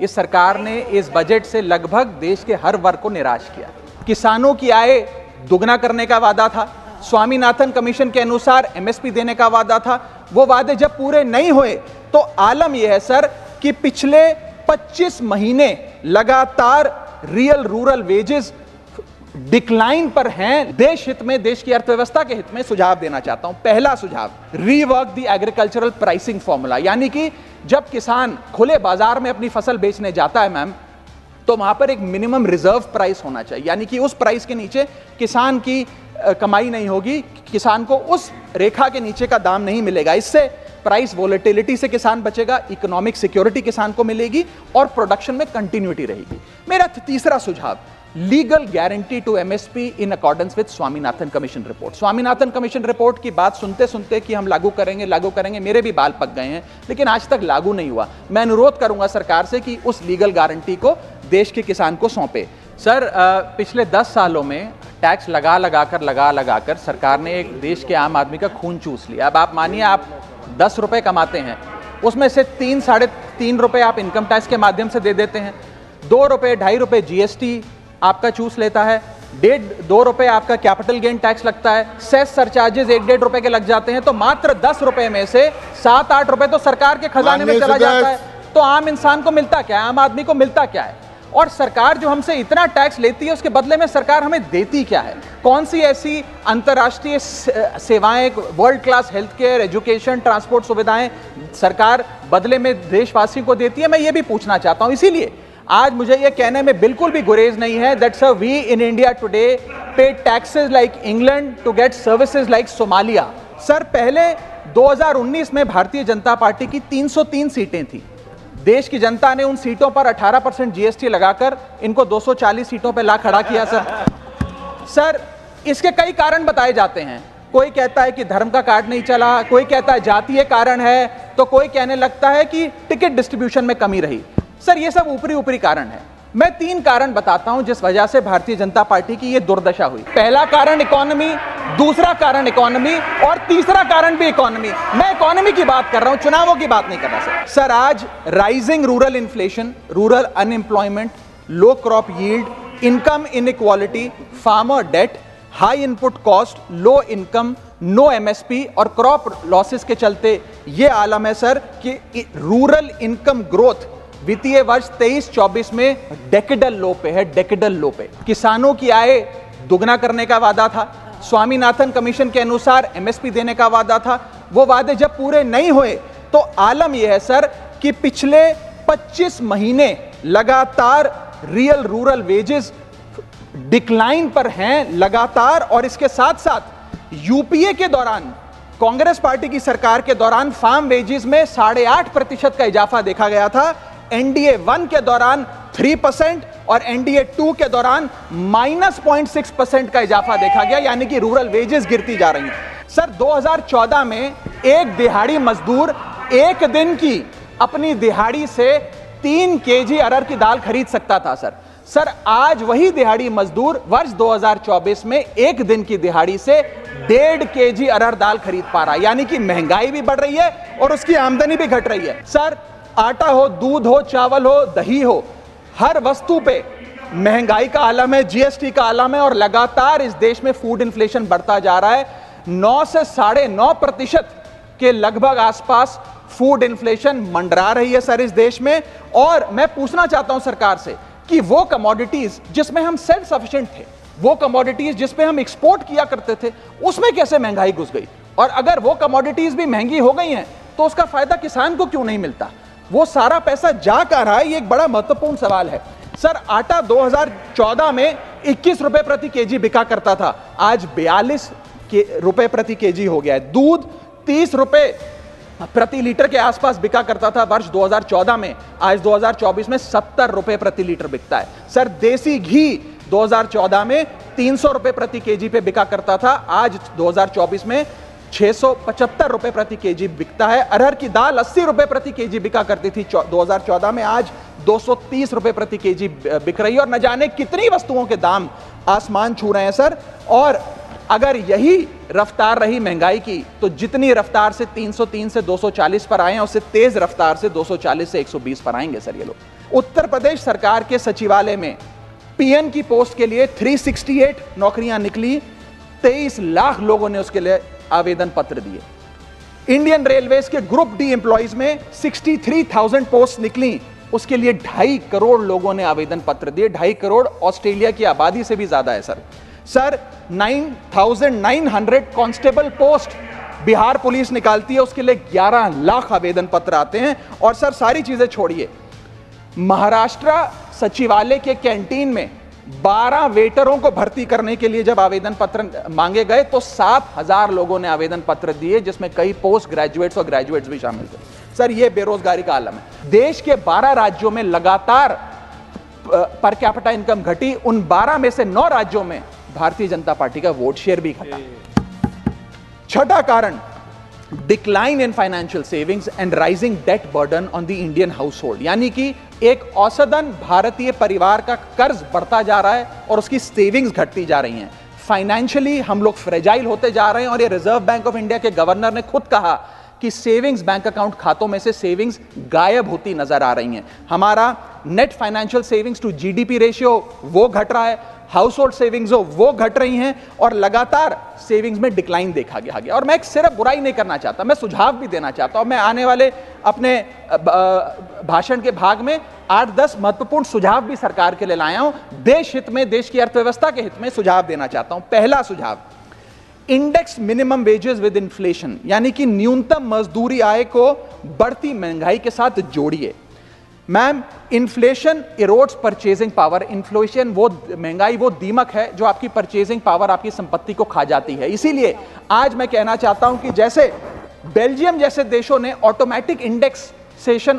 इस सरकार ने इस बजट से लगभग देश के हर वर्ग को निराश किया। किसानों की आय दुगना करने का वादा था, स्वामीनाथन कमीशन के अनुसार एमएसपी देने का वादा था। वो वादे जब पूरे नहीं हुए तो आलम यह है सर कि पिछले 25 महीने लगातार रियल रूरल वेजेस डिक्लाइन पर हैं। देश हित में, देश की अर्थव्यवस्था के हित में सुझाव देना चाहता हूं। पहला सुझाव, rework the agricultural pricing formula, यानी कि जब किसान खुले बाजार में अपनी फसल बेचने जाता है मैम, तो वहां पर एक मिनिमम रिजर्व प्राइस होना चाहिए, यानी कि उस प्राइस के नीचे किसान की कमाई नहीं होगी, किसान को उस रेखा के नीचे का दाम नहीं मिलेगा। इससे प्राइस वोलेटिलिटी से किसान बचेगा, इकोनॉमिक सिक्योरिटी किसान को मिलेगी और प्रोडक्शन में कंटिन्यूटी रहेगी। मेरा तीसरा सुझाव, legal guarantee to MSP in accordance with Swaminathan commission report. Swaminathan commission report की बात सुनते सुनते कि हम लागू करेंगे, मेरे भी बाल पक गए हैं, लेकिन आज तक लागू नहीं हुआ। मैं अनुरोध करूंगा सरकार से कि उस लीगल गारंटी को देश के किसान को सौंपे। सर, पिछले 10 सालों में टैक्स लगा कर सरकार ने एक देश के आम आदमी का खून चूस लिया। अब आप मानिए, आप 10 रुपए कमाते हैं, उसमें से 3 साढ़े 3 रुपए आप इनकम टैक्स के माध्यम से दे देते हैं, 2 रुपए 2.5 रुपए जीएसटी आपका चूस लेता है, 1.5-2 रुपए आपका कैपिटल गेन टैक्स लगता है, सेस सरचार्जेस 1-1.5 रुपए के लग जाते हैं, तो मात्र 10 रुपए में से 7-8 रुपए तो सरकार के खजाने में चला जाता है। तो आम इंसान को मिलता क्या है, आम आदमी को मिलता क्या है? और सरकार जो हमसे इतना टैक्स लेती है, उसके बदले में सरकार हमें देती क्या है? कौन सी ऐसी अंतर्राष्ट्रीय सेवाएं, world class health care, education, transport सुविधाएं सरकार बदले में देशवासियों को देती है? मैं ये भी पूछना चाहता हूं। इसीलिए आज मुझे ये कहने में बिल्कुल भी गुरेज नहीं है that sir we in India today pay taxes like England to get services like Somalia. Sir, पहले 2019 में भारतीय जनता पार्टी की 303 सीटें थी। देश की जनता ने उन सीटों पर 18% जीएसटी लगाकर इनको 240 सीटों पर ला खड़ा किया। सर, इसके कई कारण बताए जाते हैं। कोई कहता है कि धर्म का कार्ड नहीं चला, कोई कहता है जातीय कारण है, तो कोई कहने लगता है कि टिकट डिस्ट्रीब्यूशन में कमी रही। सर, ये सब ऊपरी कारण है। मैं 3 कारण बताता हूं जिस वजह से भारतीय जनता पार्टी की ये दुर्दशा हुई। पहला कारण इकोनॉमी, दूसरा कारण इकोनॉमी और तीसरा कारण भी इकोनॉमी। मैं इकोनॉमी की बात कर रहा हूं, चुनावों की बात नहीं कर रहा। सर, आज rising rural inflation, rural unemployment, low crop yield, income inequality, farmer debt, high input cost, low income, no MSP और क्रॉप लॉसेस के चलते ये आलम है सर कि रूरल इनकम ग्रोथ वित्तीय वर्ष 23-24 में डेकेडल लो पे है, डेकेडल लो पे। किसानों की आय दुगना करने का वादा था, स्वामीनाथन कमीशन के अनुसार एमएसपी देने का वादा था। वो वादे जब पूरे नहीं हुए तो आलम यह है सर कि पिछले 25 महीने लगातार रियल रूरल वेजेस डिक्लाइन पर हैं लगातार। और इसके साथ साथ यूपीए के दौरान, कांग्रेस पार्टी की सरकार के दौरान फार्म वेजेस में 8.5% का इजाफा देखा गया था। एनडीए 1 के दौरान 3% और एनडीए 2 के दौरान -0.6% का इजाफा देखा गया, यानी कि रूरल वेजेस गिरती जा रही हैं। सर, 2014 में एक दिहाड़ी मजदूर एक दिन की अपनी दिहाड़ी से 3 केजी अरहर की दाल खरीद सकता था। सर, आज वही दिहाड़ी मजदूर वर्ष 2024 में एक दिन की दिहाड़ी से 1.5 केजी अरहर दाल खरीद पा रहा है, यानी कि महंगाई भी बढ़ रही है और उसकी आमदनी भी घट रही है। सर, आटा हो, दूध हो, चावल हो, दही हो, हर वस्तु पे महंगाई का आलम है, जीएसटी का आलम है और लगातार इस देश में फूड इन्फ्लेशन बढ़ता जा रहा है। 9 से 9.5% के लगभग आसपास फूड इन्फ्लेशन मंडरा रही है सर इस देश में। और मैं पूछना चाहता हूं सरकार से कि वो कमोडिटीज जिसमें हम सेल्फ सफिशिएंट थे, वो कमोडिटीज जिसमें हम एक्सपोर्ट किया करते थे, उसमें कैसे महंगाई घुस गई? और अगर वो कमोडिटीज भी महंगी हो गई हैं तो उसका फायदा किसान को क्यों नहीं मिलता? वो सारा पैसा जा कहां रहा है? ये एक बड़ा महत्वपूर्ण सवाल है। सर, आटा 2014 में 21 रुपए प्रति केजी बिका करता था, आज 42 रुपए प्रति केजी हो गया है। दूध 30 रुपए प्रति लीटर के आसपास बिका करता था वर्ष 2014 में, आज 2024 में 70 रुपए प्रति लीटर बिकता है। सर, देसी घी 2014 में 300 रुपए प्रति केजी पे बिका करता था, आज 2024 में 675 रुपए प्रति केजी बिकता है। अरहर की दाल 80 रुपए प्रति केजी बिका करती थी 2014 में, आज 230 रुपए प्रति केजी बिक रही है। और न जाने कितनी वस्तुओं के दाम आसमान छू रहे हैं सर। और अगर यही रफ्तार रही महंगाई की, तो जितनी रफ्तार से 303 से 240 पर आए हैं, उससे तेज रफ्तार से 240 से 120 पर आएंगे सर ये लोग। उत्तर प्रदेश सरकार के सचिवालय में पीएन की पोस्ट के लिए 368 नौकरियां निकली, 23 लाख लोगों ने उसके लिए आवेदन पत्र दिए। इंडियन रेलवेज के ग्रुप डी एम्प्लॉइज में 63,000 पोस्ट निकली, उसके लिए 2.5 करोड़ लोगों ने आवेदन पत्र दिए। 2.5 करोड़ ऑस्ट्रेलिया की आबादी से भी ज्यादा है sir 9,900 constable post Bihar police निकालती है, उसके लिए 11 लाख आवेदन पत्र आते हैं। और सर सारी चीजें छोड़िए, महाराष्ट्र सचिवालय के कैंटीन में 12 वेटरों को भर्ती करने के लिए जब आवेदन पत्र मांगे गए तो 7,000 लोगों ने आवेदन पत्र दिए, जिसमें कई पोस्ट ग्रेजुएट्स और ग्रेजुएट्स भी शामिल थे। सर यह बेरोजगारी का आलम है। देश के 12 राज्यों में लगातार पर कैपिटा इनकम घटी, उन 12 में से 9 राज्यों में भारतीय जनता पार्टी का वोट शेयर भी घटा। छठा कारण, decline in financial savings and rising debt burden on the Indian household, यानी कि एक औसतन भारतीय परिवार का कर्ज बढ़ता जा रहा है और उसकी सेविंग्स घटती जा रही हैं। फाइनेंशियली हम लोग फ्रेजाइल होते जा रहे हैं और ये रिजर्व बैंक ऑफ इंडिया के गवर्नर ने खुद कहा कि सेविंग्स बैंक अकाउंट खातों में से सेविंग्स गायब होती नजर आ रही हैं। हमारा net financial savings to GDP ratio वो घट रहा है, हाउस होल्ड सेविंग्स वो घट रही हैं और लगातार सेविंग्स में डिक्लाइन देखा गया। और मैं सिर्फ बुराई नहीं करना चाहता, मैं सुझाव भी देना चाहता हूं। मैं आने वाले अपने भाषण के भाग में 8-10 महत्वपूर्ण सुझाव भी सरकार के लिए लाया हूं। देश हित में, देश की अर्थव्यवस्था के हित में सुझाव देना चाहता हूं। पहला सुझाव, index minimum wages with inflation, यानी कि न्यूनतम मजदूरी आय को बढ़ती महंगाई के साथ जोड़िए। Ma'am, inflation erodes purchasing power. Inflation वो महंगाई वो दीमक है जो आपकी परचेजिंग पावर, आपकी संपत्ति को खा जाती है। इसीलिए आज मैं कहना चाहता हूं कि जैसे बेल्जियम जैसे देशों ने ऑटोमेटिक इंडेक्सेशन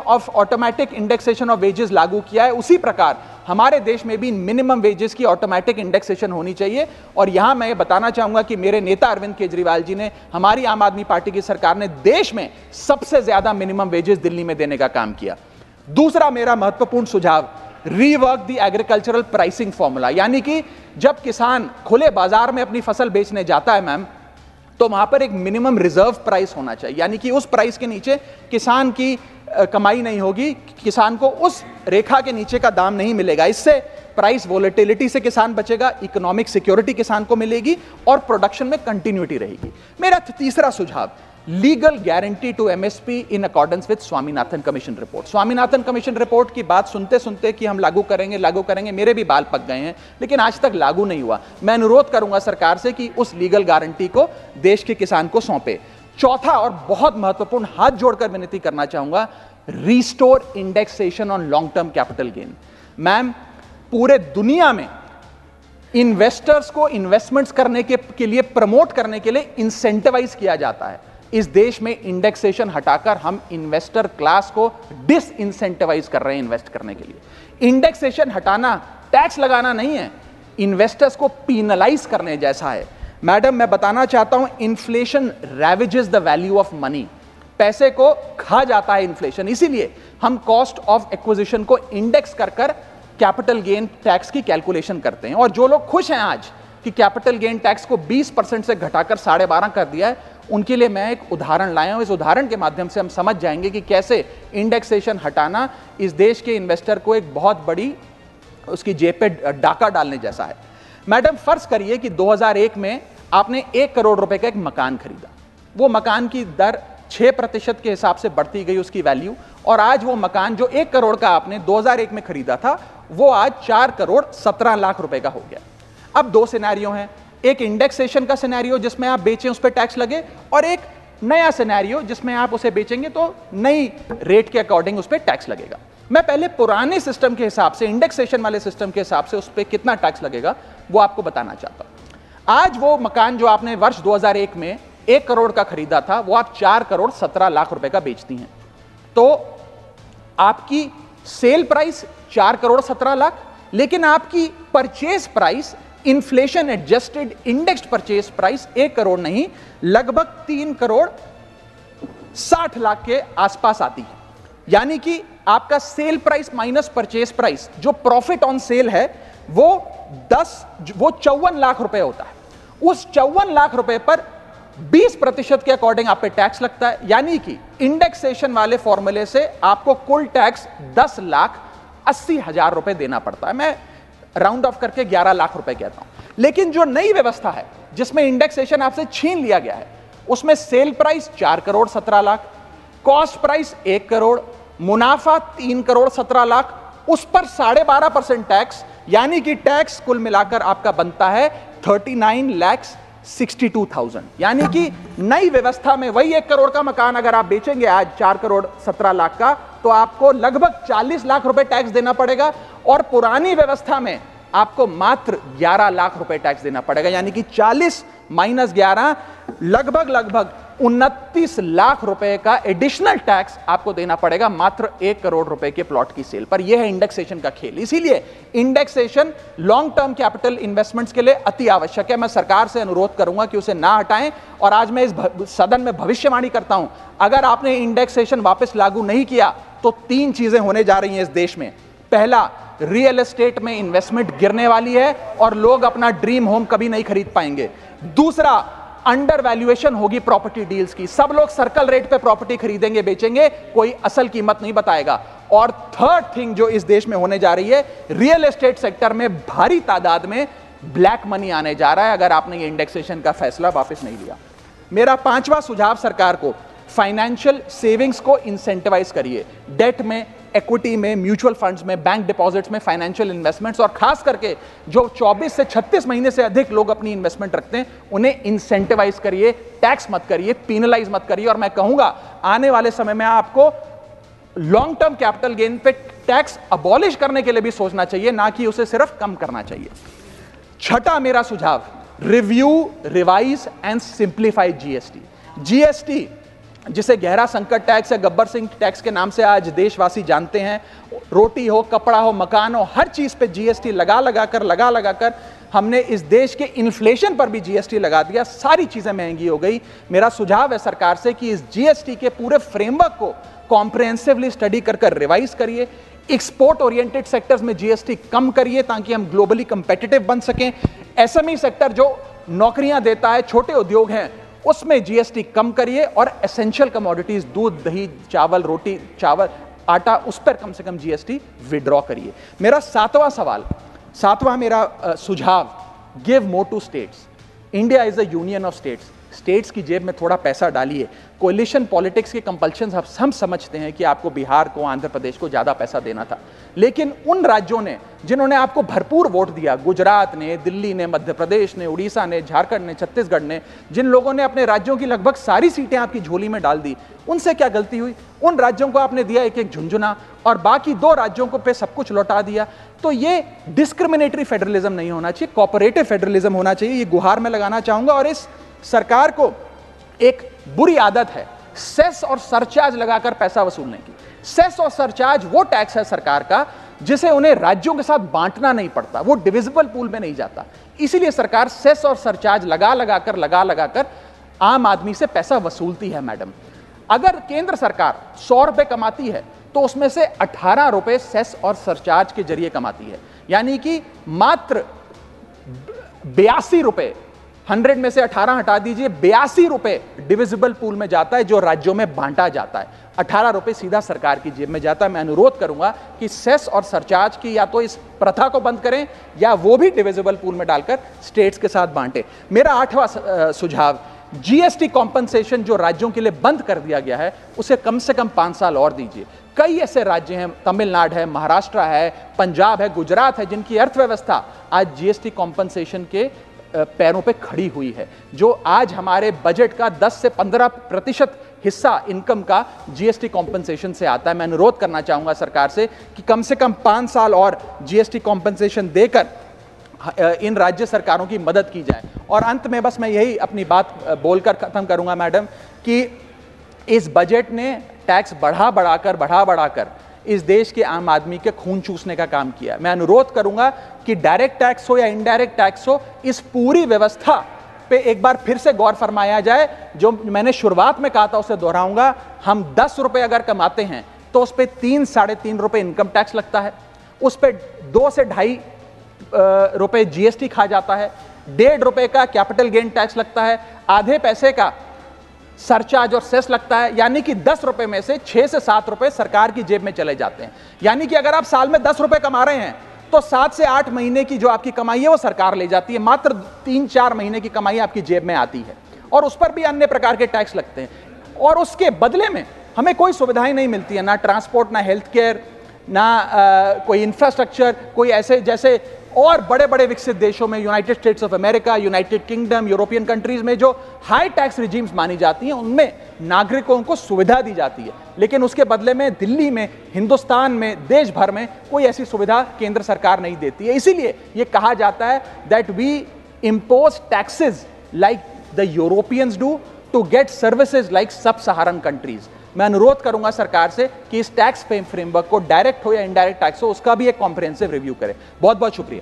ऑफ वेजेस लागू किया है, उसी प्रकार हमारे देश में भी मिनिमम वेजेस की ऑटोमेटिक इंडेक्सेशन होनी चाहिए। और यहां मैं ये बताना चाहूंगा कि मेरे नेता अरविंद केजरीवाल जी ने, हमारी आम आदमी पार्टी की सरकार ने देश में सबसे ज्यादा मिनिमम वेजेस दिल्ली में देने का काम किया। दूसरा मेरा महत्वपूर्ण सुझाव, rework the agricultural pricing formula, यानी कि जब किसान खुले बाजार में अपनी फसल बेचने जाता है मैम, तो वहां पर एक मिनिमम रिजर्व प्राइस होना चाहिए, यानी कि उस प्राइस के नीचे किसान की कमाई नहीं होगी, किसान को उस रेखा के नीचे का दाम नहीं मिलेगा। इससे प्राइस वोलेटिलिटी से किसान बचेगा, इकोनॉमिक सिक्योरिटी किसान को मिलेगी और प्रोडक्शन में कंटिन्यूटी रहेगी। मेरा तीसरा सुझाव, legal guarantee to MSP in accordance with Swaminathan commission report. Swaminathan commission report की बात सुनते सुनते कि हम लागू करेंगे, मेरे भी बाल पक गए हैं, लेकिन आज तक लागू नहीं हुआ। मैं अनुरोध करूंगा सरकार से कि उस लीगल गारंटी को देश के किसान को सौंपे। चौथा और बहुत महत्वपूर्ण, हाथ जोड़कर विनती करना चाहूंगा, restore indexation on long term capital gain. Ma'am, पूरे दुनिया में इन्वेस्टर्स को इन्वेस्टमेंट्स करने के लिए प्रमोट करने के लिए इंसेंटिवाइज किया जाता है। इस देश में इंडेक्सेशन हटाकर हम इन्वेस्टर क्लास को डिसइंसेंटिवाइज कर रहे हैं इन्वेस्ट करने के लिए। इंडेक्सेशन हटाना टैक्स लगाना नहीं है, इन्वेस्टर्स को पीनलाइज करने जैसा है। मैडम, मैं बताना चाहता हूं, inflation ravages the value of money. पैसे को खा जाता है इन्फ्लेशन, इसीलिए हम कॉस्ट ऑफ एक्विजिशन को इंडेक्स कर कैपिटल गेन टैक्स की कैलकुलेशन करते हैं। और जो लोग खुश हैं आज कि कैपिटल गेन टैक्स को 20% से घटाकर 12.5 कर दिया है, उनके लिए मैं एक उदाहरण लाया हूं। इस उदाहरण के माध्यम से हम समझ जाएंगे कि कैसे इंडेक्सेशन हटाना इस देश के इन्वेस्टर को एक बहुत बड़ी उसकी जेब पे डाका डालने जैसा है। मैडम, फर्ज करिए कि 2001 में आपने 1 करोड़ रुपए का एक मकान खरीदा, वो मकान की दर 6% के हिसाब से बढ़ती गई उसकी वैल्यू, और आज वो मकान जो 1 करोड़ का आपने 2001 में खरीदा था, वो आज 4 करोड़ 17 लाख रुपए का हो गया। अब 2 सिनेरियो हैं, एक इंडेक्सेशन का सिनेरियो जिसमें आप बेचें उस पर टैक्स लगे, और एक नया सिनेरियो जिसमें आप उसे बेचेंगे तो नई रेट के अकॉर्डिंग उस पर टैक्स लगेगा। मैं पहले पुराने सिस्टम के हिसाब से, इंडेक्सेशन वाले सिस्टम के हिसाब से उस पर कितना टैक्स लगेगा वो आपको बताना चाहता हूं। आज वो मकान जो आपने वर्ष 2001 में 1 करोड़ का खरीदा था, वो आप 4 करोड़ 17 लाख रुपए का बेचती हैं, तो आपकी सेल प्राइस 4 करोड़ 17 लाख, लेकिन आपकी purchase price, inflation adjusted indexed purchase price 1 crore नहीं, लगभग 3 करोड़ 60 लाख के आसपास आती है। यानी कि आपका sale price minus purchase price, जो प्रॉफिट ऑन सेल है, वो 54 लाख रुपए होता है। उस 54 लाख रुपए पर 20% के अकॉर्डिंग आप पे टैक्स लगता है, यानी कि इंडेक्सेशन वाले फॉर्मूले से आपको कुल टैक्स 10 लाख 80,000 रुपए देना पड़ता है। मैं राउंड ऑफ करके 11 लाख रुपए कहता हूं। लेकिन जो नई व्यवस्था है जिसमें इंडेक्सेशन आपसे छीन लिया गया है, उसमें sale price 4 crore 17 lakh, cost price 1 crore, मुनाफा 3 करोड़ 17 लाख, उस पर 12.5% टैक्स, यानी कि टैक्स कुल मिलाकर आपका बनता है 39,62,000। यानी कि नई व्यवस्था में वही 1 करोड़ का मकान अगर आप बेचेंगे आज 4 करोड़ 17 लाख का, तो आपको लगभग 40 लाख रुपए टैक्स देना पड़ेगा, और पुरानी व्यवस्था में आपको मात्र 11 लाख रुपए टैक्स देना पड़ेगा। यानी कि 40 माइनस 11 लगभग 29 लाख रुपए का एडिशनल टैक्स आपको देना पड़ेगा मात्र 1 करोड़ रुपए के प्लॉट की सेल पर। यह है इंडेक्सेशन का खेल। इसीलिए indexation long term capital investments के लिए अति आवश्यक है। मैं सरकार से अनुरोध करूंगा कि उसे ना हटाएं, और आज मैं इस सदन में भविष्यवाणी करता हूं, अगर आपने इंडेक्सेशन वापस लागू नहीं किया तो 3 चीजें होने जा रही हैं इस देश में। पहला, रियल एस्टेट में इन्वेस्टमेंट गिरने वाली है और लोग अपना ड्रीम होम कभी नहीं खरीद पाएंगे। दूसरा, अंडर वैल्यूएशन होगी प्रॉपर्टी डील्स की, सब लोग सर्कल रेट पे प्रॉपर्टी खरीदेंगे बेचेंगे, कोई असल कीमत नहीं बताएगा। और थर्ड थिंग जो इस देश में होने जा रही है, रियल एस्टेट सेक्टर में भारी तादाद में ब्लैक मनी आने जा रहा है अगर आपने ये इंडेक्सेशन का फैसला वापस नहीं लिया। मेरा 5वां सुझाव सरकार को, फाइनेंशियल सेविंग्स को इंसेंटिवाइज करिए। डेट में, इक्विटी में, म्यूचुअल फंड्स में, बैंक डिपॉजिट्स में, फाइनेंशियल इन्वेस्टमेंट्स, और खास करके जो 24 से 36 महीने से अधिक लोग अपनी इन्वेस्टमेंट रखते हैं उन्हें इंसेंटिवाइज करिए, टैक्स मत करिए, पीनलाइज मत करिए। और मैं कहूंगा आने वाले समय में आपको लॉन्ग टर्म कैपिटल गेन पे टैक्स अबॉलिश करने के लिए भी सोचना चाहिए, ना कि उसे सिर्फ कम करना चाहिए। छठा मेरा सुझाव, review, revise and simplify GST. GST जिसे गहरा संकट टैक्स या गब्बर सिंह टैक्स के नाम से आज देशवासी जानते हैं, रोटी हो, कपड़ा हो, मकान हो, हर चीज पे जीएसटी लगा लगा कर हमने इस देश के इन्फ्लेशन पर भी जीएसटी लगा दिया, सारी चीजें महंगी हो गई। मेरा सुझाव है सरकार से कि इस जीएसटी के पूरे फ्रेमवर्क को कॉम्प्रिहेंसिवली स्टडी कर रिवाइज करिए। एक्सपोर्ट ओरिएंटेड सेक्टर्स में जीएसटी कम करिए ताकि हम ग्लोबली कंपेटिटिव बन सकें। एसएमई सेक्टर जो नौकरियां देता है, छोटे उद्योग हैं, उसमें जीएसटी कम करिए। और एसेंशियल कमोडिटीज, दूध, दही, चावल, रोटी, चावल, आटा, उस पर कम से कम जीएसटी विड्रॉ करिए। मेरा 7वां मेरा सुझाव, give more to states. India is a union of states. States की जेब में थोड़ा पैसा डालिए। कोलिशन पॉलिटिक्स के कंपल्शन हम समझते हैं कि आपको बिहार को, आंध्र प्रदेश को ज्यादा पैसा देना था, लेकिन उन राज्यों ने जिन्होंने आपको भरपूर वोट दिया, गुजरात ने, दिल्ली ने, मध्य प्रदेश ने, उड़ीसा ने, झारखंड ने, छत्तीसगढ़ ने, जिन लोगों ने अपने राज्यों की लगभग सारी सीटें आपकी झोली में डाल दी, उनसे क्या गलती हुई? उन राज्यों को आपने दिया एक एक झुंझुना और बाकी 2 राज्यों को पे सब कुछ लौटा दिया। तो ये डिस्क्रिमिनेटरी फेडरलिज्म नहीं होना चाहिए, कोऑपरेटिव फेडरलिज्म होना चाहिए। ये गुहार में लगाना चाहूंगा। और इस सरकार को एक बुरी आदत है सेस और सरचार्ज लगाकर पैसा वसूलने की। सेस और सरचार्ज वो टैक्स है सरकार का जिसे उन्हें राज्यों के साथ बांटना नहीं पड़ता, वो डिविजिबल पूल में नहीं जाता। इसीलिए सरकार सेस और सरचार्ज लगा लगाकर आम आदमी से पैसा वसूलती है। मैडम, अगर केंद्र सरकार 100 रुपए कमाती है तो उसमें से 18 रुपए सेस और सरचार्ज के जरिए कमाती है, यानी कि मात्र 82 रुपए, 100 में से 18 हटा दीजिए, 82 रुपए डिविजिबल पूल में जाता है जो राज्यों में बांटा जाता है। 18 रुपए सीधा सरकार की जेब में जाता है। मैं अनुरोध करूंगा कि सेस और सरचार्ज की या तो इस प्रथा को बंद करें या वो भी डिविजिबल पूल में डालकर स्टेट्स के साथ बांटे। मेरा 8वां सुझाव, जीएसटी कॉम्पनसेशन जो राज्यों के लिए बंद कर दिया गया है उसे कम से कम 5 साल और दीजिए। कई ऐसे राज्य हैं, तमिलनाडु है, महाराष्ट्र है, पंजाब है, गुजरात है, जिनकी अर्थव्यवस्था आज जीएसटी कॉम्पनसेशन के पैरों पे खड़ी हुई है, जो आज हमारे बजट का 10 से 15% हिस्सा इनकम का जीएसटी कॉम्पनसेशन से आता है। मैं अनुरोध करना चाहूंगा सरकार से कि कम से कम 5 साल और जीएसटी कॉम्पनसेशन देकर इन राज्य सरकारों की मदद की जाए। और अंत में बस मैं यही अपनी बात बोलकर खत्म करूंगा मैडम, कि इस बजट ने टैक्स बढ़ा बढ़ाकर इस देश के आम आदमी के खून चूसने का काम किया। मैं अनुरोध करूंगा कि डायरेक्ट टैक्स हो या इनडायरेक्ट टैक्स हो, इस पूरी व्यवस्था पे एक बार फिर से गौर फरमाया जाए। जो मैंने शुरुआत में कहा था उसे दोहराऊंगा, हम 10 रुपए अगर कमाते हैं तो उस पर 3-3.5 रुपए इनकम टैक्स लगता है, उस पर 2 से 2.5 रुपए जीएसटी खा जाता है, 1.5 रुपए का कैपिटल गेन टैक्स लगता है, आधे पैसे का सरचार्ज और सेस लगता है, यानी कि 10 रुपए में से 6 से 7 रुपए सरकार की जेब में चले जाते हैं। यानी कि अगर आप साल में 10 रुपए कमा रहे हैं तो 7 से 8 महीने की जो आपकी कमाई है वो सरकार ले जाती है, मात्र 3-4 महीने की कमाई आपकी जेब में आती है, और उस पर भी अन्य प्रकार के टैक्स लगते हैं। और उसके बदले में हमें कोई सुविधाएं नहीं मिलती है, ना ट्रांसपोर्ट, ना हेल्थ केयर, ना कोई इंफ्रास्ट्रक्चर, कोई ऐसे जैसे और बड़े बड़े विकसित देशों में, United states of America, United kingdom, European countries में जो हाई टैक्स रिजीम्स मानी जाती हैं, उनमें नागरिकों को सुविधा दी जाती है, लेकिन उसके बदले में दिल्ली में, हिंदुस्तान में, देश भर में कोई ऐसी सुविधा केंद्र सरकार नहीं देती है। इसीलिए यह कहा जाता है that we impose taxes like the Europeans do to get services like sub Saharan countries. मैं अनुरोध करूंगा सरकार से कि इस टैक्स फ्रेमवर्क को, डायरेक्ट हो या इनडायरेक्ट टैक्स हो, उसका भी एक कॉम्प्रिहेंसिव रिव्यू करे। बहुत बहुत शुक्रिया।